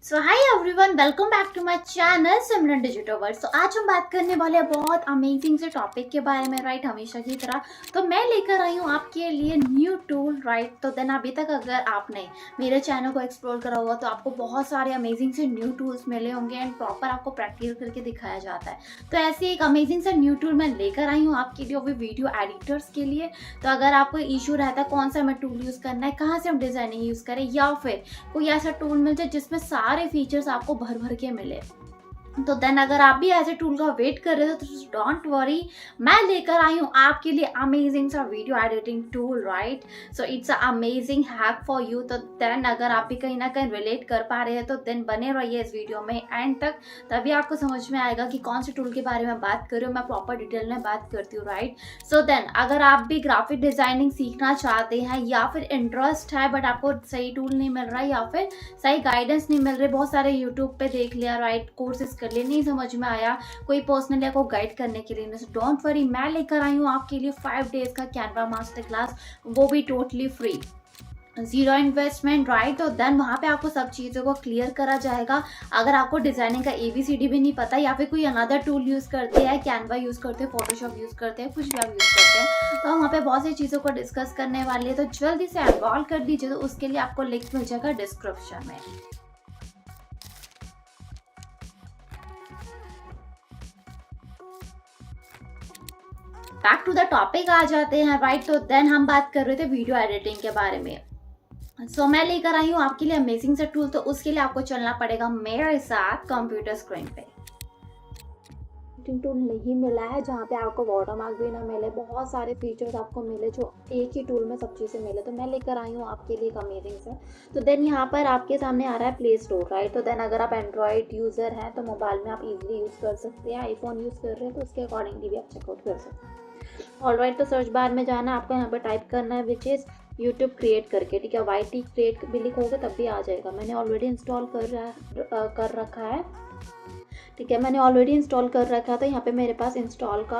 So hi everyone, welcome back to my channel Simran digital world. So आज हम बात करने वाले हैं बहुत अमेजिंग से टॉपिक के बारे में, राइट। हमेशा की तरह तो मैं लेकर आई हूँ आपके लिए न्यू टूल, राइट। तो देन अभी तक अगर आपने मेरे चैनल को एक्सप्लोर करा हुआ तो आपको बहुत सारे अमेजिंग से न्यू टूल्स मिले होंगे एंड प्रॉपर आपको प्रैक्टिस करके दिखाया जाता है। तो ऐसे एक अमेजिंग से न्यू टूल मैं लेकर आई हूँ आपके लिए, वो भी वीडियो एडिटर्स के लिए। तो अगर आपको इशू रहता है कौन सा हमें टूल यूज़ करना है, कहाँ से हम डिजाइनिंग यूज़ करें, या फिर कोई ऐसा टूल मिल जाए जिसमें सारे फीचर्स आपको भर भर के मिले, तो देन अगर आप भी ऐसे टूल का वेट कर रहे हो तो डोंट वरी, मैं लेकर आई हूँ आपके लिए अमेजिंग सा video editing tool, right. So it's a amazing hack for you. तो देन अगर आप भी कहीं ना कहीं रिलेट कर पा रहे हैं तो देन बने रहिए इस वीडियो में एंड तक, तभी आपको समझ में आएगा कि कौन से टूल के बारे में बात कर रही हूँ। मैं प्रॉपर डिटेल में बात करती हूँ, राइट। सो देन अगर आप भी ग्राफिक डिजाइनिंग सीखना चाहते हैं या फिर इंटरेस्ट है बट आपको सही टूल नहीं मिल रहा है या फिर सही गाइडेंस नहीं मिल रही, बहुत सारे यूट्यूब पे देख लिया, राइट, कोर्सेज कर लिए, नहीं समझ में आया, कोई पर्सनली आपको गाइड करने के लिए नहीं, डोंट वरी, मैं लेकर आई हूँ आपके लिए 5 डेज का कैनवा मास्टर क्लास, वो भी totally free, zero investment, right. तो देन वहाँ पे आपको सब चीज़ों को क्लियर करा जाएगा। अगर आपको डिजाइनिंग का ABCD भी नहीं पता या फिर कोई अनदर टूल यूज़ करते हैं, कैनवा यूज़ करते हैं, फोटोशॉप यूज़ करते हैं, कुछ भी आप यूज़ करते हैं, तो वहाँ पे बहुत सी चीज़ों को डिस्कस करने वाली है। तो जल्दी से एनरोल कर दीजिए, तो उसके लिए आपको लिंक मिल जाएगा डिस्क्रिप्शन में। बैक टू द टॉपिक आ जाते हैं, राइट। तो देन हम बात कर रहे थे वीडियो एडिटिंग के बारे में। सो मैं लेकर आई हूँ आपके लिए अमेजिंग से टूल। तो उसके लिए आपको चलना पड़ेगा मेरे साथ कंप्यूटर स्क्रीन पे। टूल नहीं मिला है जहाँ पे आपको वाटरमार्क भी ना मिले, बहुत सारे फीचर्स आपको मिले जो एक ही टूल में सब चीज़ें मिले, तो मैं लेकर आई हूँ आपके लिए एक अमेजिंग से। तो देन यहाँ पर आपके सामने आ रहा है प्ले स्टोर, राइट। तो देन अगर आप एंड्रॉयड यूज़र हैं तो मोबाइल में आप इजीली यूज़ कर सकते हैं, आईफोन यूज़ कर रहे हैं तो उसके अकॉर्डिंगली भी आप चेकआउट कर सकते हैं। ऑलराइट, तो सर्च बार में जाना, आपको यहाँ पर टाइप करना है विच इज़ यूट्यूब क्रिएट करके, ठीक है। YT क्रिएट भी लिखोगे तब भी आ जाएगा। मैंने ऑलरेडी इंस्टॉल कर रखा है, ठीक है, मैंने ऑलरेडी इंस्टॉल कर रखा था। यहाँ पे मेरे पास इंस्टॉल का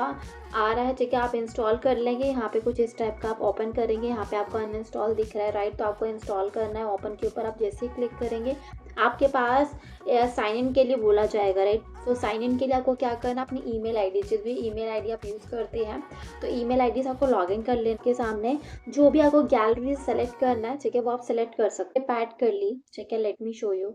आ रहा है, ठीक है, आप इंस्टॉल कर लेंगे। यहाँ पे कुछ इस टाइप का आप ओपन करेंगे, यहाँ पे आपको अनइंस्टॉल दिख रहा है, राइट। तो आपको इंस्टॉल करना है, ओपन के ऊपर आप जैसे ही क्लिक करेंगे आपके पास साइन इन के लिए बोला जाएगा, राइट। तो साइन इन के लिए आपको क्या करना है, अपनी ईमेल आईडी, जिस भी ईमेल आईडी आप यूज़ करते हैं, तो ईमेल आईडी से आपको लॉगिन कर लेने के सामने जो भी आपको गैलरी सेलेक्ट करना है, ठीक है, वो आप सेलेक्ट कर सकते हैं। पैड कर ली, ठीक है, let me show you.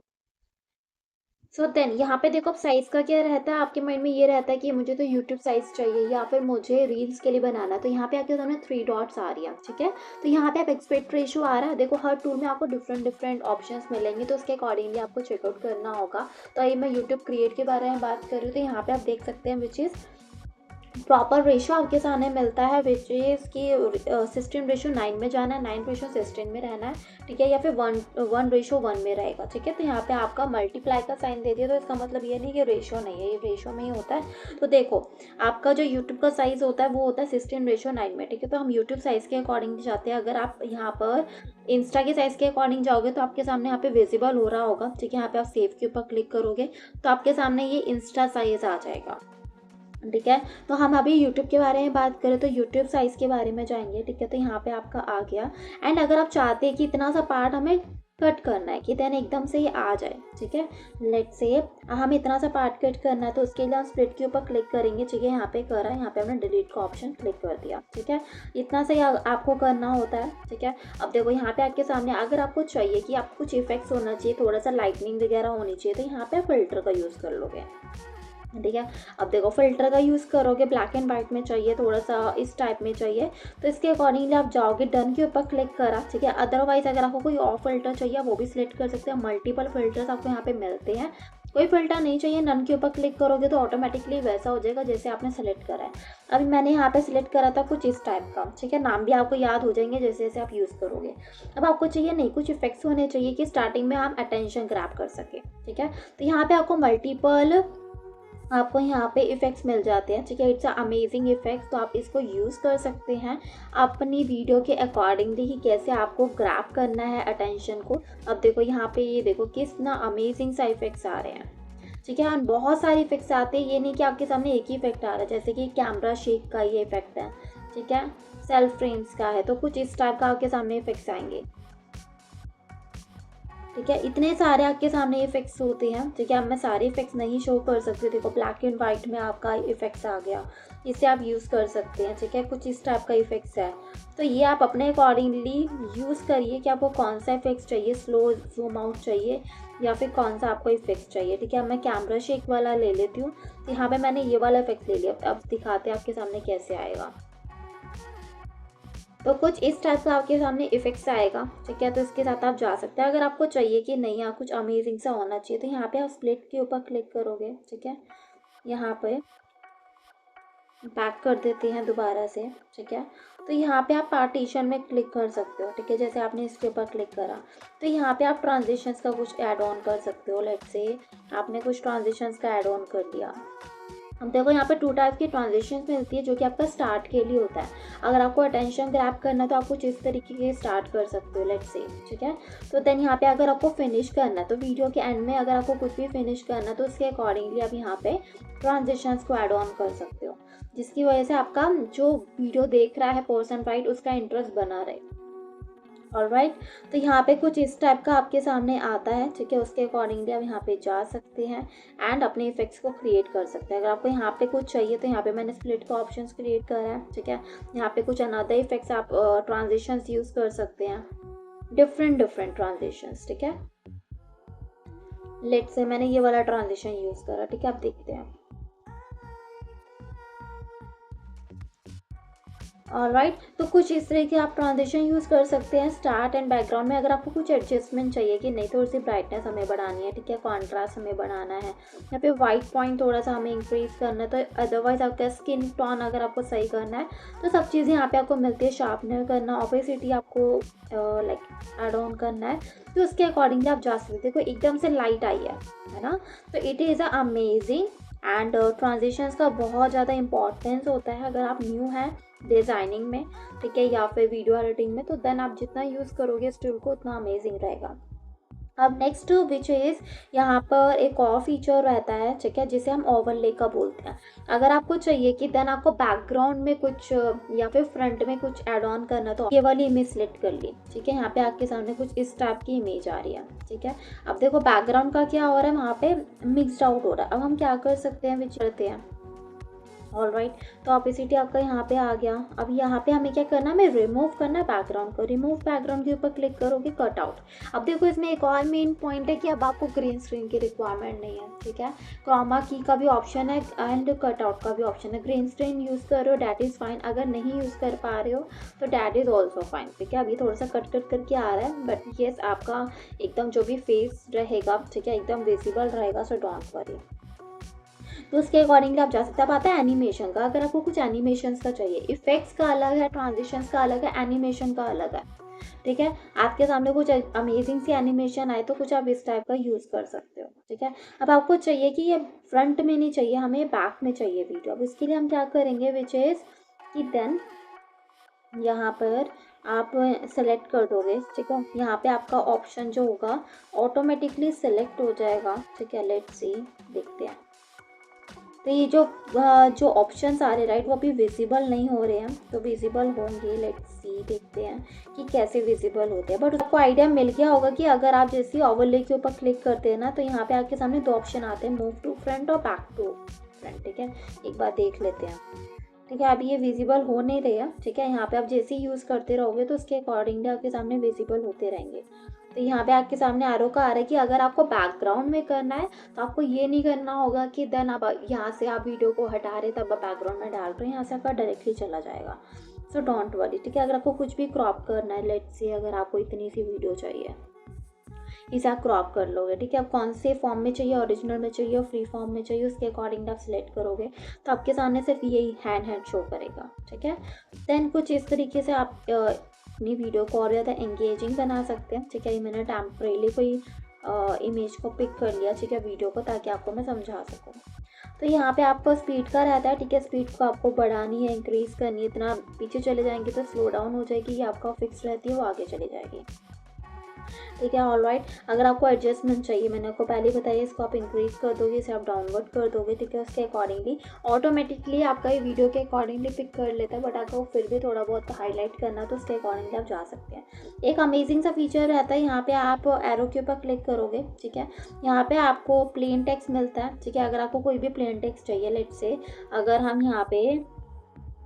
So then यहाँ पे देखो, अब साइज़ का क्या रहता है, आपके माइंड में ये रहता है कि मुझे तो यूट्यूब साइज़ चाहिए या फिर मुझे रील्स के लिए बनाना है। तो यहाँ पे आपके सामने 3 डॉट्स आ रही है, ठीक है। तो यहाँ पे आप एक्सपेक्ट रेशियो आ रहा है, देखो हर टूल में आपको डिफरेंट डिफरेंट ऑप्शंस मिलेंगे, तो उसके अकॉर्डिंगली आपको चेकआउट करना होगा। तो अभी मैं यूट्यूब क्रिएट के बारे में बात कर रही हूँ, तो यहाँ पे आप देख सकते हैं विच इज़ प्रॉपर रेशो आपके सामने मिलता है, विच इज़ की 16:9 में जाना है, 9:16 में रहना है, ठीक है, या फिर 1:1 में रहेगा, ठीक है। तो यहाँ पे आपका मल्टीप्लाई का साइन दे दिया, तो इसका मतलब ये नहीं कि रेशो नहीं है, ये रेशो में ही होता है। तो देखो आपका जो यूट्यूब का साइज़ होता है वो होता है 16:9 में, ठीक है। तो हम यूट्यूब साइज़ के अकॉर्डिंग जाते हैं। अगर आप यहाँ पर इंस्टा के साइज़ के अकॉर्डिंग जाओगे तो आपके सामने यहाँ पे विजिबल हो रहा होगा, ठीक है। यहाँ पे आप सेव के ऊपर क्लिक करोगे तो आपके सामने ये इंस्टा साइज़ आ जाएगा, ठीक है। तो हम अभी यूट्यूब के बारे में बात करें तो यूट्यूब साइज़ के बारे में जाएंगे, ठीक है। तो यहाँ पे आपका आ गया एंड अगर आप चाहते हैं कि इतना सा पार्ट हमें कट करना है कि देन एकदम से ये आ जाए, ठीक है, लेट्स से हमें इतना सा पार्ट कट करना है, तो उसके लिए हम स्प्लिट के ऊपर क्लिक करेंगे, ठीक है। यहाँ पे करा, यहाँ पे हमने डिलीट का ऑप्शन क्लिक कर दिया, ठीक है। इतना से आपको करना होता है, ठीक है। अब देखो यहाँ पे आपके सामने अगर आपको चाहिए कि आपको कुछ इफेक्ट्स होना चाहिए, थोड़ा सा लाइटनिंग वगैरह होनी चाहिए, तो यहाँ पे फिल्टर का यूज़ कर लोगे, ठीक है। अब देखो फिल्टर का यूज़ करोगे, ब्लैक एंड वाइट में चाहिए, थोड़ा सा इस टाइप में चाहिए, तो इसके अकॉर्डिंगली आप जाओगे, डन के ऊपर क्लिक करा, ठीक है। अदरवाइज अगर आपको कोई और फिल्टर चाहिए वो भी सिलेक्ट कर सकते हैं। मल्टीपल फिल्टर्स आपको यहाँ पे मिलते हैं। कोई फिल्टर नहीं चाहिए, नन के ऊपर क्लिक करोगे तो ऑटोमेटिकली वैसा हो जाएगा जैसे आपने सेलेक्ट करा है। अभी मैंने यहाँ पे सिलेक्ट करा था कुछ इस टाइप का, ठीक है। नाम भी आपको याद हो जाएंगे जैसे जैसे आप यूज़ करोगे। अब आपको चाहिए नहीं, कुछ इफेक्ट्स होने चाहिए कि स्टार्टिंग में आप अटेंशन ग्रैब कर सके, ठीक है। तो यहाँ पे आपको यहाँ पे इफ़ेक्ट्स मिल जाते हैं, ठीक है। इट्स अमेजिंग इफ़ेक्ट्स, तो आप इसको यूज़ कर सकते हैं अपनी वीडियो के अकॉर्डिंगली ही, कैसे आपको ग्रैब करना है अटेंशन को। अब देखो यहाँ पे ये देखो कितना अमेजिंग सा इफ़ेक्ट्स आ रहे हैं, ठीक है। बहुत सारे इफ़ेक्ट्स आते हैं, ये नहीं कि आपके सामने एक ही इफ़ेक्ट आ रहा है, जैसे कि कैमरा शेक का ये इफ़ेक्ट है, ठीक है, सेल्फ फ्रेम्स का है, तो कुछ इस टाइप का आपके सामने इफ़ेक्ट्स आएंगे। ठीक है, इतने सारे आपके सामने इफेक्ट्स होते हैं। ठीक है, अब मैं सारे इफेक्ट्स नहीं शो कर सकती। देखो ब्लैक एंड वाइट में आपका इफेक्ट्स आ गया, इसे आप यूज़ कर सकते हैं। ठीक है, कुछ इस टाइप का इफेक्ट्स है, तो ये आप अपने अकॉर्डिंगली यूज़ करिए कि आपको कौन सा इफेक्ट्स चाहिए, स्लो जूम आउट चाहिए या फिर कौन सा आपको इफेक्ट्स चाहिए। ठीक है, अब मैं कैमरा शेक वाला ले लेती हूँ। तो यहाँ पे मैंने ये वाला इफेक्ट ले लिया। अब दिखाते हैं आपके सामने कैसे आएगा। तो कुछ इस टाइप का आपके सामने इफेक्ट्स आएगा। ठीक है, तो इसके साथ आप जा सकते हैं। अगर आपको चाहिए कि नहीं यार कुछ अमेजिंग सा होना चाहिए, तो यहाँ पे आप स्प्लिट के ऊपर क्लिक करोगे। ठीक है, यहाँ पे बैक कर देते हैं दोबारा से। ठीक है, तो यहाँ पे आप पार्टीशन में क्लिक कर सकते हो। ठीक है, जैसे आपने इसके ऊपर क्लिक करा तो यहाँ पे आप ट्रांजिशंस का कुछ ऐड ऑन कर सकते हो। लेट्स से आपने कुछ ट्रांजिशंस का ऐड ऑन कर दिया। अब देखो यहाँ पे 2 टाइप की ट्रांजिशंस मिलती है, जो कि आपका स्टार्ट के लिए होता है। अगर आपको अटेंशन ग्रैब करना है तो आप कुछ इस तरीके के स्टार्ट कर सकते हो, लेट्स से। ठीक है, तो देन यहाँ पे अगर आपको फिनिश करना है, तो वीडियो के एंड में अगर आपको कुछ भी फिनिश करना है तो उसके अकॉर्डिंगली आप यहाँ पे ट्रांजिशंस को ऐड ऑन कर सकते हो, जिसकी वजह से आपका जो वीडियो देख रहा है पर्सन राइट, उसका इंटरेस्ट बना रहे। ऑलराइट, तो यहाँ पे कुछ इस टाइप का आपके सामने आता है। ठीक है, उसके अकॉर्डिंगली आप यहाँ पे जा सकते हैं एंड अपने इफेक्ट्स को क्रिएट कर सकते हैं। अगर आपको यहाँ पे कुछ चाहिए तो यहाँ पे मैंने स्प्लिट का ऑप्शन क्रिएट करा है। ठीक है, यहाँ पे कुछ अनदर इफेक्ट्स आप ट्रांजिशंस यूज़ कर सकते हैं, डिफरेंट ट्रांजिशंस। ठीक है, लेट्स से मैंने ये वाला ट्रांजिशन यूज़ करा। ठीक है, आप देखते हैं। ऑलराइट, तो कुछ इस तरह के आप ट्रांजिशन यूज़ कर सकते हैं स्टार्ट एंड बैकग्राउंड में। अगर आपको कुछ एडजस्टमेंट चाहिए कि नहीं थोड़ी सी ब्राइटनेस हमें बढ़ानी है, ठीक है, कॉन्ट्रास्ट हमें बढ़ाना है, यहाँ पे वाइट पॉइंट थोड़ा सा हमें इंक्रीज करना है, तो अदरवाइज आपका स्किन टोन अगर आपको सही करना है तो सब चीज़ें यहाँ पे आपको मिलती है। शार्पनर करना, ऑपेसिटी आपको लाइक एड ऑन करना है, तो उसके अकॉर्डिंगली आप जा सकते हैं। देखो एकदम से लाइट आई है ना, तो it is amazing. And transitions का बहुत ज़्यादा इंपॉर्टेंस होता है अगर आप न्यू हैं डिज़ाइनिंग में। ठीक है, या फिर वीडियो एडिटिंग में, तो देन आप जितना यूज़ करोगे इस टूल को उतना अमेजिंग रहेगा। अब नेक्स्ट विच इज़ यहाँ पर एक और फीचर रहता है। ठीक है, जिसे हम ओवरले का बोलते हैं। अगर आपको चाहिए कि देन आपको बैकग्राउंड में कुछ या फिर फ्रंट में कुछ ऐड ऑन करना, तो ये वाली इमेज सिलेक्ट कर ली। ठीक है, यहाँ पे आपके सामने कुछ इस टाइप की इमेज आ रही है। ठीक है, अब देखो बैकग्राउंड का क्या हो रहा है, वहाँ पे मिक्सड आउट हो रहा है। अब हम क्या कर सकते हैं, विच करते हैं। ऑलराइट, तो ऑपेसिटी आपका यहाँ पे आ गया। अब यहाँ पे हमें क्या करना है, हमें रिमूव करना है बैकग्राउंड को। रिमूव बैकग्राउंड के ऊपर क्लिक करोगे, कट आउट। अब देखो इसमें एक और मेन पॉइंट है कि अब आपको ग्रीन स्क्रीन की रिक्वायरमेंट नहीं है। ठीक है, क्रोमा की का भी ऑप्शन है एंड कट आउट का भी ऑप्शन है। ग्रीन स्क्रीन यूज़ कर रहे हो डैट इज़ फाइन, अगर नहीं यूज़ कर पा रहे हो तो डैट इज़ ऑल्सो फाइन। ठीक है, अभी थोड़ा सा कट करके आ रहा है, बट येस आपका एकदम जो भी फेस रहेगा, ठीक है, एकदम विजिबल रहेगा, सो डोंट वरी। तो उसके अकॉर्डिंगली आप जा सकते हैं। अब आता है एनिमेशन का। अगर आपको कुछ एनिमेशंस का चाहिए, इफेक्ट्स का अलग है, ट्रांजिशंस का अलग है, एनिमेशन का अलग है। ठीक है, आपके सामने कुछ अमेजिंग सी एनिमेशन आए तो कुछ आप इस टाइप का यूज़ कर सकते हो। ठीक है, अब आपको चाहिए कि ये फ्रंट में नहीं चाहिए, हमें बैक में चाहिए वीडियो। अब इसके लिए हम क्या करेंगे, विच इज़ कि देन यहाँ पर आप सेलेक्ट कर दोगे। ठीक है, यहाँ पे आपका ऑप्शन जो होगा ऑटोमेटिकली सेलेक्ट हो जाएगा। ठीक है, लेट्स सी, देखते हैं। तो ये जो ऑप्शंस आ रहे राइट, वो अभी विजिबल नहीं हो रहे हैं, तो विजिबल होंगे। लेट्स सी, देखते हैं कि कैसे विजिबल होते हैं। बट आपको आइडिया मिल गया होगा कि अगर आप जैसे ओवरले के ऊपर क्लिक करते हैं ना, तो यहाँ पे आपके सामने 2 ऑप्शन आते हैं, मूव टू फ्रंट और बैक टू फ्रंट। ठीक है, एक बार देख लेते हैं। ठीक है, अभी ये विजिबल हो नहीं रहे हैं। ठीक है, यहाँ पे आप जैसे ही यूज़ करते रहोगे तो उसके अकॉर्डिंगली आपके सामने विजिबल होते रहेंगे। तो यहाँ पे आपके सामने आरो का आ रहा है कि अगर आपको बैकग्राउंड में करना है तो आपको ये नहीं करना होगा कि देन आप यहाँ से आप वीडियो को हटा रहे तब आप बैकग्राउंड में डाल रहे हैं, यहाँ से आपका डायरेक्टली चला जाएगा। So don't worry. ठीक है, अगर आपको कुछ भी क्रॉप करना है, लेट्स से अगर आपको इतनी सी वीडियो चाहिए, इसे आप क्रॉप कर लोगे। ठीक है, आप कौन से फॉर्म में चाहिए, ओरिजिनल में चाहिए, फ्री फॉर्म में चाहिए, उसके अकॉर्डिंग आप सिलेक्ट करोगे तो आपके सामने सिर्फ यही हैंड शो करेगा। ठीक है, देन कुछ इस तरीके से आप अपनी वीडियो को और ज़्यादा एंगेजिंग बना सकते हैं। ठीक है, मैंने टेम्परेली कोई इमेज को पिक कर लिया, ठीक है, वीडियो को, ताकि आपको मैं समझा सकूँ। तो यहाँ पे आपको स्पीड का रहता है। ठीक है, स्पीड को आपको बढ़ानी है, इंक्रीज़ करनी है। इतना पीछे चले जाएंगे तो स्लो डाउन हो जाएगी, ये आपका फिक्स रहती है, वो आगे चली जाएगी। ठीक है, ऑलराइट। अगर आपको एडजस्टमेंट चाहिए, मैंने आपको पहले बताया, इसको आप इंक्रीज़ कर दोगे, इसे आप डाउनवर्ड कर दोगे, ठीक है, उसके अकॉर्डिंगली ऑटोमेटिकली आपका ये वीडियो के अकॉर्डिंगली पिक कर लेता है। बट आपको फिर भी थोड़ा बहुत हाईलाइट करना तो उसके अकॉर्डिंगली आप जा सकते हैं। एक अमेजिंग सा फीचर रहता है, यहाँ पे आप एरो के ऊपर क्लिक करोगे, ठीक है, यहाँ पे आपको प्लेन टेक्स्ट मिलता है, ठीक है। अगर आपको कोई भी प्लेन टेक्स्ट चाहिए, लेट्स से अगर हम यहाँ पे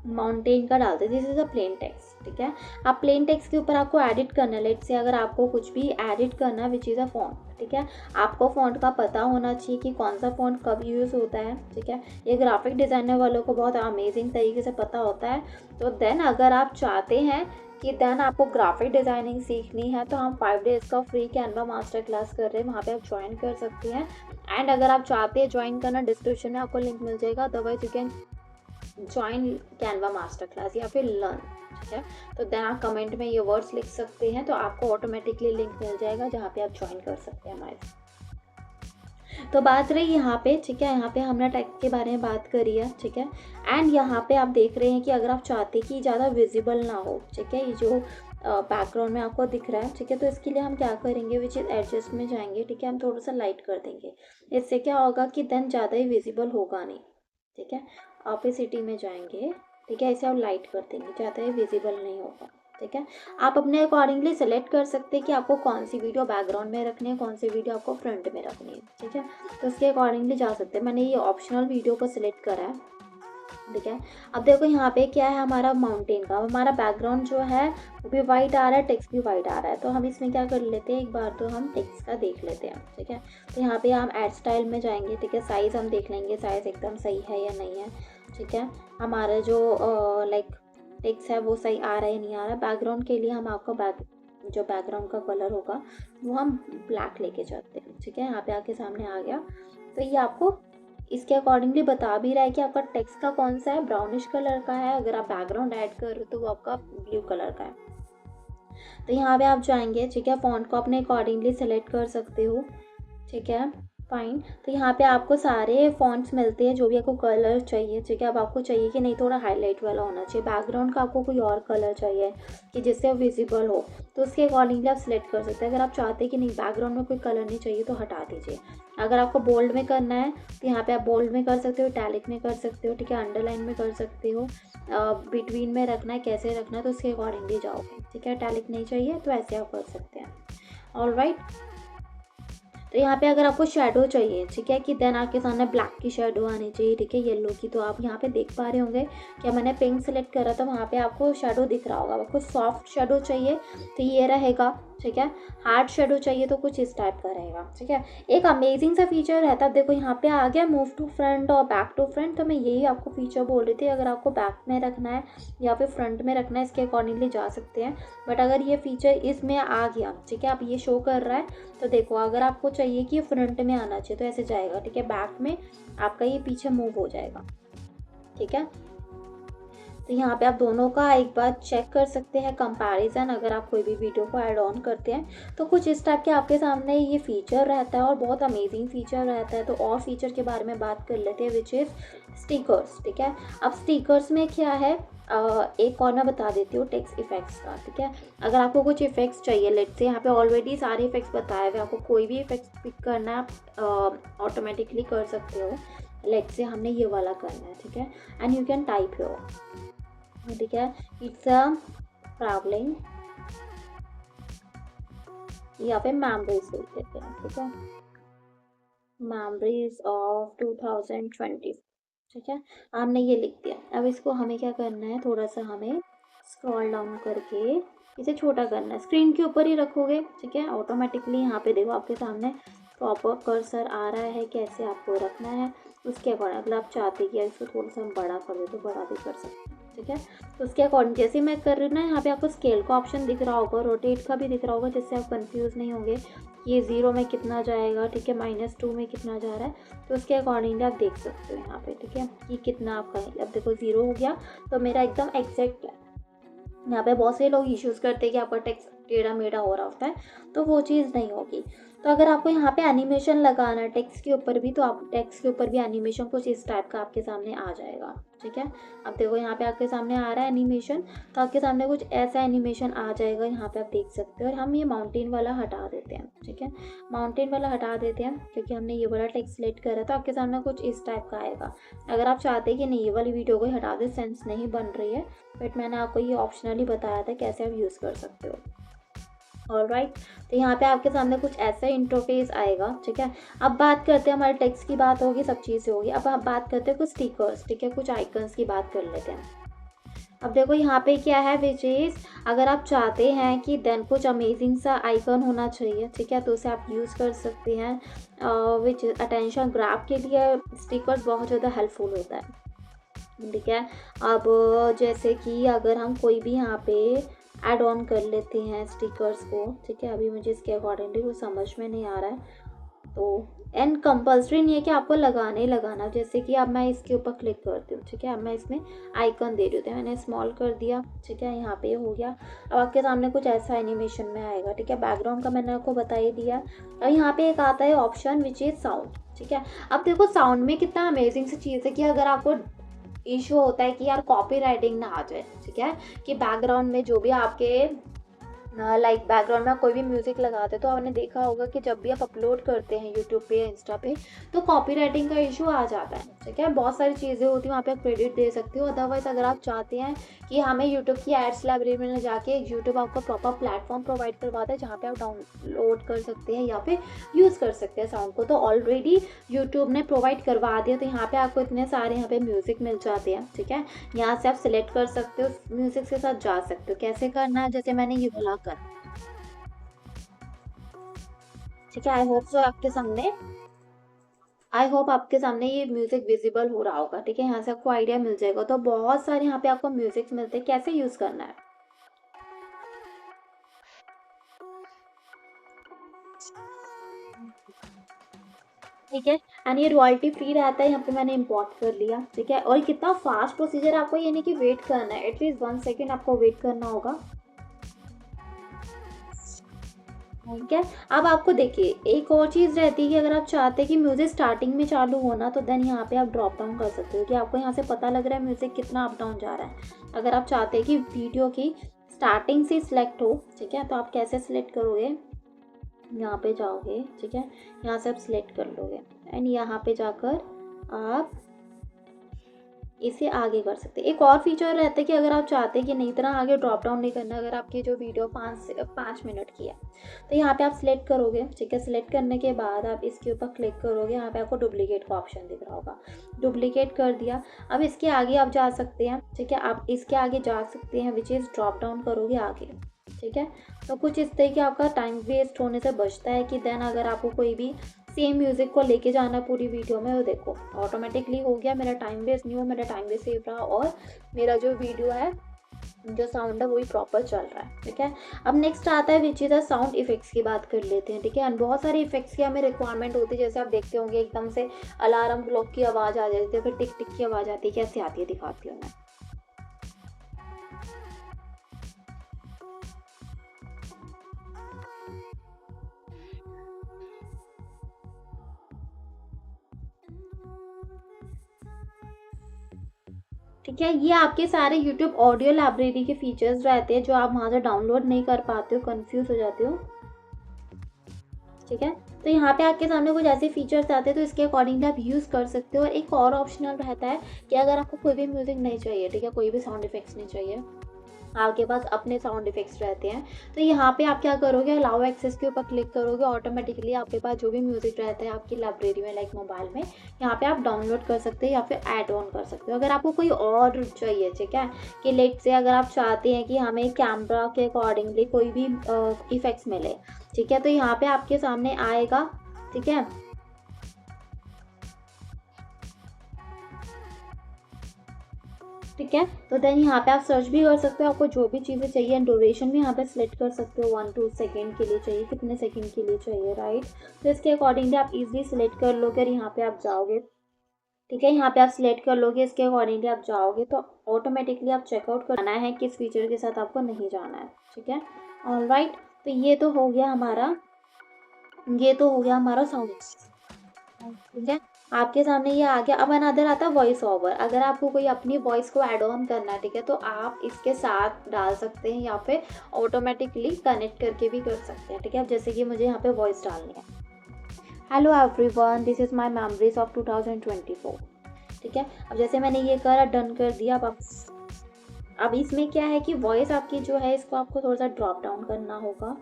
माउंटेन का डालते हैं, this is a plain text, ठीक है। आप प्लेन टेक्स्ट के ऊपर आपको एडिट करना है, लेट्स से अगर आपको कुछ भी एडिट करना है विच इज़ अ फॉन्ट, ठीक है। आपको फॉन्ट का पता होना चाहिए कि कौन सा फॉन्ट कब यूज़ होता है, ठीक है। ये ग्राफिक डिज़ाइनर वालों को बहुत अमेजिंग तरीके से पता होता है। तो देन अगर आप चाहते हैं कि देन आपको ग्राफिक डिज़ाइनिंग सीखनी है, तो हम 5 डेज़ का फ्री कैनवा मास्टर क्लास कर रहे हैं, वहाँ पे आप ज्वाइन कर सकते हैं। एंड अगर आप चाहते हैं ज्वाइन करना, डिस्क्रिप्शन में आपको लिंक मिल जाएगा, otherwise you can join Canva master class या फिर लर्न, ठीक है। तो देन आप कमेंट में ये वर्ड्स लिख सकते हैं, तो आपको ऑटोमेटिकली लिंक मिल जाएगा जहाँ पे आप ज्वाइन कर सकते हैं हमारे साथ। तो बात रही यहाँ पे, ठीक है, यहाँ पे हमने टेक्स्ट के बारे में बात करी है, ठीक है। एंड यहाँ पे आप देख रहे हैं कि अगर आप चाहते कि ज़्यादा विजिबल ना हो, ठीक है, ये जो बैकग्राउंड में आपको दिख रहा है, ठीक है, तो इसके लिए हम क्या करेंगे, विच इज़ एडजस्ट में जाएंगे, ठीक है, हम थोड़ा सा लाइट कर देंगे। इससे क्या होगा कि देन ज़्यादा ही विजिबल होगा नहीं, ठीक है। ऑपेसिटी में जाएंगे, ठीक है, इसे आप लाइट कर देंगे, ज़्यादा ही विजिबल नहीं होगा, ठीक है। आप अपने अकॉर्डिंगली सेलेक्ट कर सकते हैं कि आपको कौन सी वीडियो बैकग्राउंड में रखनी है, कौन सी वीडियो आपको फ्रंट में रखनी है, ठीक है। तो उसके अकॉर्डिंगली जा सकते हैं। मैंने ये ऑप्शनल वीडियो को सिलेक्ट करा है, ठीक है। अब देखो यहाँ पे क्या है, हमारा माउंटेन का हमारा बैकग्राउंड जो है वो भी वाइट आ रहा है, टेक्स्ट भी वाइट आ रहा है। तो हम इसमें क्या कर लेते हैं, एक बार तो हम टेक्स्ट का देख लेते हैं, ठीक है। तो यहाँ पे हम ऐड स्टाइल में जाएंगे, ठीक है, साइज़ हम देख लेंगे, साइज़ एकदम सही है या नहीं है, ठीक है। हमारा जो लाइक टेक्स्ट है वो सही आ रहा है नहीं आ रहा है। बैकग्राउंड के लिए हम आपको जो बैकग्राउंड का कलर होगा वो हम ब्लैक लेके जाते हैं, ठीक है। यहाँ पे आके सामने आ गया, तो ये आपको इसके अकॉर्डिंगली बता भी रहा है कि आपका टेक्स्ट का कौन सा है, ब्राउनिश कलर का है। अगर आप बैकग्राउंड ऐड कर रहे हो तो वो आपका ब्लू कलर का है। तो यहाँ पे आप जाएंगे, ठीक है, फॉन्ट को अपने अकॉर्डिंगली सेलेक्ट कर सकते हो, ठीक है, फाइन। तो यहाँ पे आपको सारे फॉन्ट्स मिलते हैं, जो भी आपको कलर चाहिए, ठीक है। अब आपको चाहिए कि नहीं थोड़ा हाईलाइट वाला होना चाहिए, बैकग्राउंड का आपको कोई और कलर चाहिए कि जिससे वो विजिबल हो, तो उसके अकॉर्डिंगली आप सिलेक्ट कर सकते हैं। अगर आप चाहते हैं कि नहीं बैकग्राउंड में कोई कलर नहीं चाहिए तो हटा दीजिए। अगर आपको बोल्ड में करना है तो यहाँ पे आप बोल्ड में कर सकते हो, इटैलिक में कर सकते हो, ठीक है, अंडरलाइन में कर सकते हो, बिटवीन में रखना है, कैसे रखना है तो उसके अकॉर्डिंगली जाओगे, ठीक है। इटैलिक नहीं चाहिए तो ऐसे आप कर सकते हैं, ऑलराइट। तो यहाँ पे अगर आपको शेडो चाहिए, ठीक है, कि देन आपके सामने ब्लैक की शेडो आनी चाहिए, ठीक है, येलो की, तो आप यहाँ पे देख पा रहे होंगे कि मैंने पिंक सेलेक्ट करा था, वहाँ पे आपको शेडो दिख रहा होगा। आपको सॉफ्ट शेडो चाहिए तो ये रहेगा, ठीक है। हार्ड शेडो चाहिए तो कुछ इस टाइप का रहेगा, ठीक है। एक अमेजिंग सा फीचर रहता है, देखो यहाँ पे आ गया मूव टू फ्रंट और बैक टू फ्रंट। तो मैं यही आपको फीचर बोल रही थी, अगर आपको बैक में रखना है या फिर फ्रंट में रखना है, इसके अकॉर्डिंगली जा सकते हैं। बट अगर ये फीचर इसमें आ गया, ठीक है, अब ये शो कर रहा है, तो देखो अगर आपको चाहिए कि फ्रंट में आना चाहिए तो ऐसे जाएगा, ठीक है, बैक में आपका ये पीछे मूव हो जाएगा, ठीक है। तो यहाँ पे आप दोनों का एक बार चेक कर सकते हैं कंपैरिजन, अगर आप कोई भी वीडियो को ऐड ऑन करते हैं तो कुछ इस टाइप के आपके सामने ये फीचर रहता है और बहुत अमेजिंग फीचर रहता है। तो और फीचर के बारे में बात कर लेते हैं, विच इज़ स्टिकर्स, ठीक है। अब स्टिकर्स में क्या है, एक और मैं बता देती हूँ टेक्स्ट इफेक्ट्स का, ठीक है। अगर आपको कुछ इफेक्ट्स चाहिए, लेट्स से यहाँ पे ऑलरेडी सारे इफेक्ट्स बताए हुए, आपको कोई भी इफेक्ट्स पिक करना है आप ऑटोमेटिकली कर सकते हो। लेट्स से हमने ये वाला करना है, ठीक है, and you can type here, ठीक है, इट्स अ ट्रैवलिंग या फिर मेमोरीज लिख देते हैं, ठीक है, मेमोरीज ऑफ 2020, ठीक है, हमने ये लिख दिया। अब इसको हमें क्या करना है, थोड़ा सा हमें स्क्रॉल डाउन करके इसे छोटा करना है, स्क्रीन के ऊपर ही रखोगे, ठीक है, ऑटोमेटिकली यहाँ पे देखो आपके सामने प्रॉपर कर्सर आ रहा है, कैसे आपको रखना है उसके अकॉर्डिंग। अगर आप चाहते हैं कि इसको थोड़ा सा हम बड़ा कर दे तो बड़ा भी कर सकते हैं, ठीक है। तो उसके अकॉर्डिंग जैसे मैं कर रही हूँ ना, यहाँ पे आपको स्केल का ऑप्शन दिख रहा होगा, रोटेट का भी दिख रहा होगा, जिससे आप कंफ्यूज नहीं होंगे ये 0 में कितना जाएगा, ठीक है, -2 में कितना जा रहा है, तो उसके अकॉर्डिंगली आप देख सकते हो यहाँ पे, ठीक है, कि कितना आपका। अब देखो 0 हो गया तो मेरा एकदम एग्जैक्ट है। यहाँ पे बहुत से लोग इश्यूज़ करते हैं कि आपका टेक्स्ट टेढ़ा मेढ़ा हो रहा होता है, तो वो चीज़ नहीं होगी। तो अगर आपको यहाँ पे एनिमेशन लगाना है टेक्स्ट के ऊपर भी, तो आप टेक्स्ट के ऊपर भी एनिमेशन कुछ इस टाइप का आपके सामने आ जाएगा। ठीक है, अब देखो यहाँ पे आपके सामने आ रहा है एनिमेशन, तो आपके सामने कुछ ऐसा एनिमेशन आ जाएगा, यहाँ पे आप देख सकते हो। और हम ये माउंटेन वाला हटा देते हैं। ठीक है, माउंटेन वाला हटा देते हैं क्योंकि हमने ये वाला टेक्स्ट सिलेक्ट करा, तो आपके सामने कुछ इस टाइप का आएगा। अगर आप चाहते हैं कि नहीं ये वाली वीडियो को हटा दे, सेंस नहीं बन रही है, बट मैंने आपको ये ऑप्शनली बताया था कैसे आप यूज़ कर सकते हो। ऑलराइट, तो यहाँ पे आपके सामने कुछ ऐसा इंटरफेस आएगा। ठीक है, अब बात करते हैं, हमारे टेक्स्ट की बात होगी, सब चीज़ें होगी। अब आप बात करते हैं कुछ स्टिकर्स। ठीक है, कुछ आइकन्स की बात कर लेते हैं। अब देखो यहाँ पे क्या है, विच इज़ अगर आप चाहते हैं कि देन कुछ अमेजिंग सा आइकन होना चाहिए, ठीक है, तो उसे आप यूज़ कर सकते हैं। विच अटेंशन ग्रैब के लिए स्टिकर्स बहुत ज़्यादा हेल्पफुल होता है। ठीक है, अब जैसे कि अगर हम कोई भी यहाँ पे ऐड ऑन कर लेते हैं स्टिकर्स को। ठीक है, अभी मुझे इसके अकॉर्डिंगली कुछ समझ में नहीं आ रहा है, तो एंड कंपल्सरी नहीं है कि आपको लगाना ही लगाना। जैसे कि अब मैं इसके ऊपर क्लिक करती हूँ। ठीक है, अब मैं इसमें आइकन दे रही हूँ, तो मैंने स्मॉल कर दिया। ठीक है, यहाँ पे हो गया। अब आपके सामने कुछ ऐसा एनिमेशन में आएगा। ठीक है, बैकग्राउंड का मैंने आपको बता ही दिया। अब यहाँ पे एक आता है ऑप्शन विच इज़ साउंड। ठीक है, अब देखो साउंड में कितना अमेजिंग सी चीज़ है कि अगर आपको इशू होता है कि यार कॉपी राइटिंग ना आ जाए, ठीक है, कि बैकग्राउंड में जो भी आपके लाइक बैकग्राउंड में कोई भी म्यूज़िक लगाते, तो आपने देखा होगा कि जब भी आप अपलोड करते हैं यूट्यूब पे या इंस्टा पे, तो कॉपीराइटिंग का इशू आ जाता है। ठीक है, बहुत सारी चीज़ें होती हैं, वहाँ पे आप क्रेडिट दे सकते हो। अदरवाइज़ अगर आप चाहते हैं कि हमें यूट्यूब की एड्स लाइब्रेरी में जाके यूट्यूब आपको प्रॉपर प्लेटफॉर्म प्रोवाइड करवाता है जहाँ पे आप डाउनलोड कर सकते हैं या फिर यूज़ कर सकते हैं साउंड को, तो ऑलरेडी यूट्यूब ने प्रोवाइड करवा दिया। तो यहाँ पे आपको इतने सारे यहाँ पे म्यूज़िक मिल जाते हैं। ठीक है, यहाँ से आप सिलेक्ट कर सकते हो, म्यूज़िक के साथ जा सकते हो। कैसे करना है, जैसे मैंने ये बोला कर। ठीक है, आई होप आपके सामने ये म्यूजिक विजिबल हो रहा होगा। ठीक है, यहाँ से आपको आइडिया मिल जाएगा। तो बहुत सारे यहाँ पे आपको म्यूजिक मिलते हैं, कैसे यूज करना है। ठीक है, एंड ये रॉयल्टी फ्री रहता है। यहाँ पे मैंने इंपोर्ट कर लिया। ठीक है, और कितना फास्ट प्रोसीजर, आपको ये नहीं कि वेट करना है, एटलीस्ट 1 सेकेंड आपको वेट करना होगा। ठीक है, अब आपको देखिए एक और चीज़ रहती है कि अगर आप चाहते हैं कि म्यूज़िक स्टार्टिंग में चालू होना, तो देन यहाँ पे आप ड्रॉप डाउन कर सकते हो कि आपको यहाँ से पता लग रहा है म्यूज़िक कितना अप डाउन जा रहा है। अगर आप चाहते हैं कि वीडियो की स्टार्टिंग से सिलेक्ट हो, ठीक है, तो आप कैसे सिलेक्ट करोगे, यहाँ पे जाओगे। ठीक है, यहाँ से आप सिलेक्ट कर लोगे एंड यहाँ पे जाकर आप इसे आगे कर सकते हैं। एक और फीचर रहता है कि अगर आप चाहते हैं कि नहीं इतना आगे ड्रॉप डाउन नहीं करना, अगर आपकी जो वीडियो 5 मिनट की है, तो यहाँ पे आप सिलेक्ट करोगे। ठीक है, सिलेक्ट करने के बाद आप इसके ऊपर क्लिक करोगे, यहाँ पे आपको डुप्लीकेट का ऑप्शन दिख रहा होगा, डुप्लीकेट कर दिया। अब इसके आगे आप जा सकते हैं। ठीक है, आप इसके आगे जा सकते हैं, विच इज़ ड्रॉप डाउन करोगे आगे। ठीक है, तो कुछ इस तरीके आपका टाइम वेस्ट होने से बचता है कि देन अगर आपको कोई भी सेम म्यूज़िक को लेके जाना पूरी वीडियो में, वो देखो ऑटोमेटिकली हो गया, मेरा टाइम वेस्ट नहीं हुआ, मेरा टाइम भी सेव रहा और मेरा जो वीडियो है, जो साउंड है, वही प्रॉपर चल रहा है। ठीक है, अब नेक्स्ट आता है which is the sound effects की बात कर लेते हैं। ठीक है, बहुत सारे इफेक्ट्स की हमें रिक्वायरमेंट होती है। जैसे आप देखते होंगे एकदम से अलार्म क्लॉक की आवाज़ आ जाती है, फिर टिक टिक की आवाज़ आती है, कैसे आती है दिखाती हूँ मैं। ठीक है, ये आपके सारे यूट्यूब ऑडियो लाइब्रेरी के फीचर्स रहते हैं जो आप वहाँ से डाउनलोड नहीं कर पाते हो, कंफ्यूज हो जाते हो। ठीक है, तो यहाँ पे आपके सामने कुछ ऐसे फीचर्स आते हैं, तो इसके अकॉर्डिंगली आप यूज़ कर सकते हो। और एक और ऑप्शनल रहता है कि अगर आपको कोई भी म्यूज़िक नहीं चाहिए, ठीक है, कोई भी साउंड इफेक्ट्स नहीं चाहिए, आपके पास अपने साउंड इफेक्ट्स रहते हैं, तो यहाँ पे आप क्या करोगे, अलाउ एक्सेस के ऊपर क्लिक करोगे, ऑटोमेटिकली आपके पास जो भी म्यूज़िक रहता है आपकी लाइब्रेरी में, लाइक मोबाइल में, यहाँ पे आप डाउनलोड कर सकते हैं या फिर ऐड ऑन कर सकते हो। अगर आपको कोई और चाहिए, ठीक है, कि लेट से अगर आप चाहते हैं कि हमें कैमरा के अकॉर्डिंगली कोई भी इफेक्ट्स मिले, ठीक है, तो यहाँ पे आपके सामने आएगा। ठीक है, ठीक है, तो देन यहाँ पे आप सर्च भी कर सकते हो, आपको जो भी चीज़ें चाहिए, एंड ड्यूरेशन भी यहाँ पे सिलेक्ट कर सकते हो, 1-2 सेकेंड के लिए चाहिए, कितने सेकेंड के लिए चाहिए, राइट। तो इसके अकॉर्डिंगली आप इजीली सिलेक्ट कर लोगे और यहाँ पे आप जाओगे। ठीक है, यहाँ पे आप सिलेक्ट कर लोगे, इसके अकॉर्डिंगली आप जाओगे, तो ऑटोमेटिकली आप चेकआउट करना है किस फीचर के साथ आपको नहीं जाना है। ठीक है, ऑलराइट, तो ये तो हो गया हमारा ये तो हो गया हमारा साउंड, ठीक है। आपके सामने ये आ गया। अब अनदर आता है वॉइस ओवर। अगर आपको कोई अपनी वॉइस को ऐड ऑन करना है, ठीक है, तो आप इसके साथ डाल सकते हैं या फिर ऑटोमेटिकली कनेक्ट करके भी कर सकते हैं, ठीक है। अब जैसे कि मुझे यहाँ पे वॉइस डालनी है, hello everyone, this is my memories of 2024, ठीक है। अब जैसे मैंने ये करा, डन कर दिया। अब इसमें क्या है कि वॉइस आपकी जो है इसको आपको थोड़ा सा ड्रॉप डाउन करना होगा,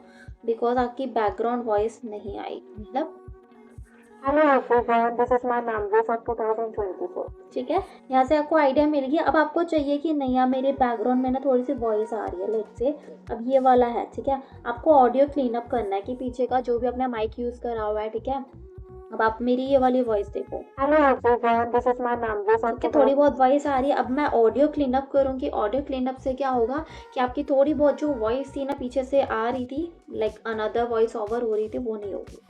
बिकॉज आपकी बैकग्राउंड वॉइस नहीं आई, मतलब hello everyone, this is my memories of 2024, ठीक है। यहाँ से आपको आइडिया मिल गया। अब आपको चाहिए कि नहीं यार मेरे बैकग्राउंड में ना थोड़ी सी वॉइस आ रही है, लेट्स से अब ये वाला है, ठीक है। आपको ऑडियो क्लीन अप करना है कि पीछे का जो भी अपना माइक यूज़ करा हुआ है, ठीक है। अब आप मेरी ये वाली वॉइस देखो, hello everyone, this is my memories of, ठीक है, थोड़ी बहुत वॉइस आ रही है। अब मैं ऑडियो क्लीन अप करूँगी। ऑडियो क्लीन अप से क्या होगा कि आपकी थोड़ी बहुत जो वॉइस थी ना पीछे से आ रही थी, लाइक अनदर वॉइस ओवर हो रही थी, वो नहीं होगी।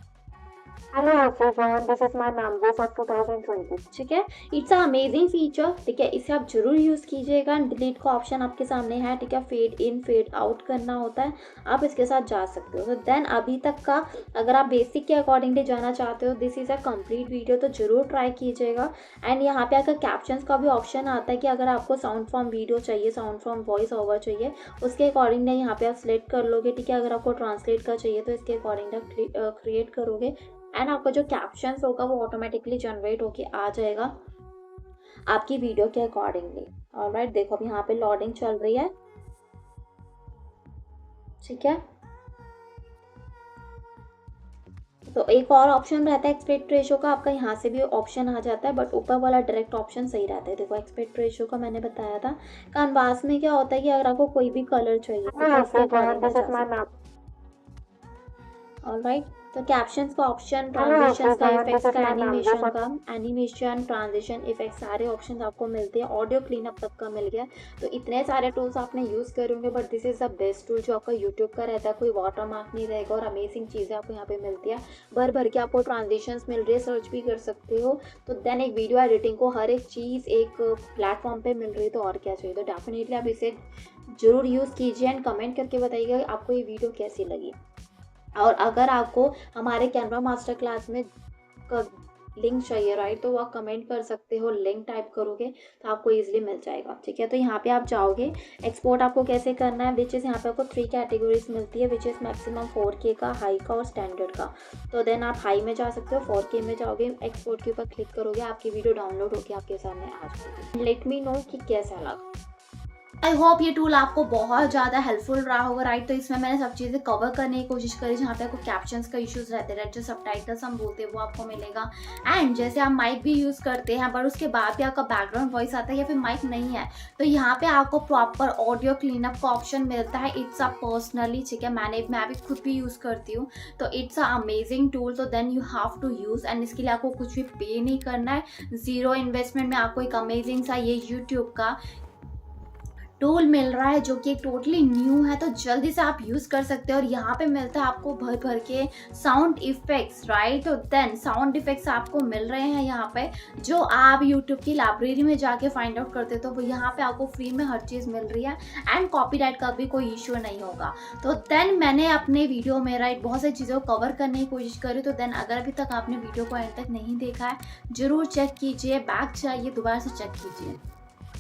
Hello everyone, this is my memories of 2020, ठीक है। इट्स अ अमेजिंग फीचर, ठीक है। इसे आप जरूर यूज़ कीजिएगा। डिलीट का ऑप्शन आपके सामने है, ठीक है। फेड इन फेड आउट करना होता है, आप इसके साथ जा सकते हो। तो देन अभी तक का अगर आप बेसिक के अकॉर्डिंगली जाना चाहते हो, this is a complete video, तो जरूर ट्राई कीजिएगा। एंड यहाँ पे अगर कैप्शंस का भी ऑप्शन आता है कि अगर आपको साउंड फ्रॉम वीडियो चाहिए, साउंड फ्रॉम वॉइस ओवर चाहिए, उसके अकॉर्डिंग यहाँ पे आप सिलेक्ट कर लोगे, ठीक है। अगर आपको ट्रांसलेट का चाहिए तो इसके अकॉर्डिंग क्रिएट करोगे एंड आपका जो कैप्शंस होगा वो ऑटोमेटिकली जनरेट होके आ जाएगा आपकी वीडियो के अकॉर्डिंगली। ऑलराइट, देखो अब यहाँ पे लोडिंग चल रही है, ठीक है। तो एक और ऑप्शन रहता है एक्सपेक्ट रेशो का, आपका यहाँ से भी ऑप्शन आ जाता है, बट ऊपर वाला डायरेक्ट ऑप्शन सही रहता है। देखो एक्सपेक्ट रेशो का मैंने बताया था। कैनवास में क्या होता है कि अगर आपको कोई भी कलर चाहिए, ऑलराइट, तो कैप्शंस का ऑप्शन, ट्रांजिशंस का, इफेक्ट्स का, एनिमेशन ट्रांजिशन इफेक्ट सारे ऑप्शंस आपको मिलते हैं। ऑडियो क्लीन अप तक का मिल गया। तो इतने सारे टूल्स आपने यूज़ करेंगे, but this is the best tool जो आपका यूट्यूब का रहता है। कोई वाटर मार्क नहीं रहेगा और अमेजिंग चीज़ें आपको यहाँ पे मिलती है। भर भर के आपको ट्रांजिशंस मिल रही है, सर्च भी कर सकते हो। तो देन एक वीडियो एडिटिंग को हर एक चीज़ एक प्लेटफॉर्म पर मिल रही है, तो और क्या चाहिए। तो डेफिनेटली आप इसे ज़रूर यूज़ कीजिए एंड कमेंट करके बताइएगा कि आपको ये वीडियो कैसी लगी। और अगर आपको हमारे कैनवा मास्टर क्लास में लिंक चाहिए, राइट, तो वो आप कमेंट कर सकते हो। लिंक टाइप करोगे तो आपको इजीली मिल जाएगा, ठीक है। तो यहाँ पे आप जाओगे, एक्सपोर्ट आपको कैसे करना है, विच इज़ यहाँ पे आपको 3 कैटेगरीज मिलती है, विच इज़ मैक्सिमम 4K का, हाई का और स्टैंडर्ड का। तो देन आप हाई में जा सकते हो, 4K में जाओगे, एक्सपोर्ट के ऊपर क्लिक करोगे, आपकी वीडियो डाउनलोड होकर आपके सामने आ जाएगी। लेट मी नो कि कैसा लगा। आई होप ये टूल आपको बहुत ज़्यादा हेल्पफुल रहा होगा, राइट। तो इसमें मैंने सब चीज़ें कवर करने की कोशिश करी। जहाँ पे आपको कैप्शंस का इश्यूज रहते हैं, जो सबटाइटल्स हम बोलते हैं वो आपको मिलेगा। एंड जैसे आप माइक भी यूज़ करते हैं बट उसके बाद भी आपका बैकग्राउंड वॉइस आता है या फिर माइक नहीं है, तो यहाँ पे आपको प्रॉपर ऑडियो क्लीनअप का ऑप्शन मिलता है। इट्स अ पर्सनली, ठीक है, मैं भी खुद भी यूज़ करती हूँ। तो इट्स अ अमेजिंग टूल। तो then you have to use, and इसके लिए आपको कुछ भी पे नहीं करना है। ज़ीरो इन्वेस्टमेंट में आपको एक अमेजिंग सा ये यूट्यूब का टूल मिल रहा है जो कि एक टोटली न्यू है। तो जल्दी से आप यूज़ कर सकते हो। और यहाँ पे मिलता है आपको भर भर के साउंड इफेक्ट्स, राइट। तो देन साउंड इफेक्ट्स आपको मिल रहे हैं यहाँ पे, जो आप यूट्यूब की लाइब्रेरी में जाके फाइंड आउट करते हो, तो वो यहाँ पे आपको फ्री में हर चीज़ मिल रही है। एंड कॉपीराइट का भी कोई इशू नहीं होगा। तो देन मैंने अपने वीडियो में, राइट, बहुत सारी चीज़ों को कवर करने की कोशिश करी। तो देन अगर अभी तक आपने वीडियो को एंड तक नहीं देखा है, ज़रूर चेक कीजिए, बैक जाइए, दोबारा से चेक कीजिए,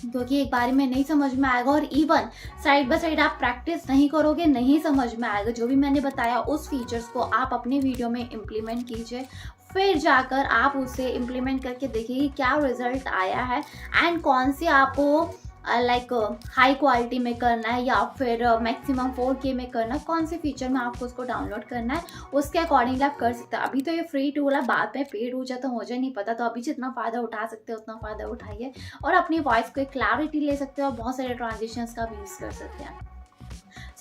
क्योंकि एक बार में नहीं समझ में आएगा। और इवन साइड बाय साइड आप प्रैक्टिस नहीं करोगे, नहीं समझ में आएगा। जो भी मैंने बताया उस फीचर्स को आप अपने वीडियो में इम्प्लीमेंट कीजिए, फिर जाकर आप उसे इम्प्लीमेंट करके देखिए कि क्या रिजल्ट आया है एंड कौन सी आपको लाइक हाई क्वालिटी में करना है या फिर मैक्सिमम 4K में करना है, कौन से फीचर में आपको उसको डाउनलोड करना है, उसके अकॉर्डिंगली आप कर सकते हैं। अभी तो ये फ्री टूल है, बाद में पेड हो जाए तो हो जाए नहीं पता। तो अभी जितना फ़ायदा उठा सकते हो उतना फ़ायदा उठाइए और अपनी वॉइस को एक क्लैरिटी ले सकते हो और बहुत सारे ट्रांजिशंस का भी यूज़ कर सकते हैं।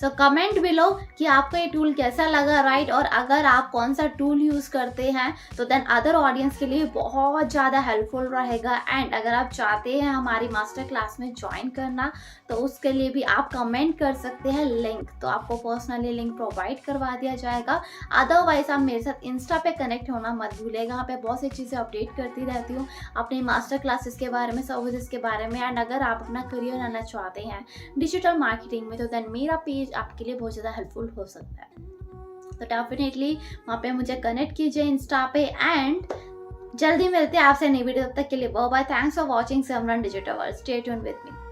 सो कमेंट बिलो कि आपको ये टूल कैसा लगा, राइट। और अगर आप कौन सा टूल यूज़ करते हैं तो देन अदर ऑडियंस के लिए बहुत ज़्यादा हेल्पफुल रहेगा। एंड अगर आप चाहते हैं हमारी मास्टर क्लास में ज्वाइन करना, तो उसके लिए भी आप कमेंट कर सकते हैं लिंक, तो आपको पर्सनली लिंक प्रोवाइड करवा दिया जाएगा। अदरवाइज आप मेरे साथ इंस्टा पे कनेक्ट होना मत भूलिएगा। यहाँ पे बहुत सी चीज़ें अपडेट करती रहती हूँ अपनी मास्टर क्लासेस के बारे में, सर्विसेज के बारे में। एंड अगर आप अपना करियर लाना चाहते हैं डिजिटल मार्केटिंग में, तो देन मेरा पेज आपके लिए बहुत ज़्यादा हेल्पफुल हो सकता है। तो डेफिनेटली वहाँ पे मुझे कनेक्ट कीजिए इंस्टा पे, एंड जल्दी मिलते हैं आपसे नई वीडियो। तब तक के लिए bye bye. Thanks for watching Simran digital world. Stay tuned with me.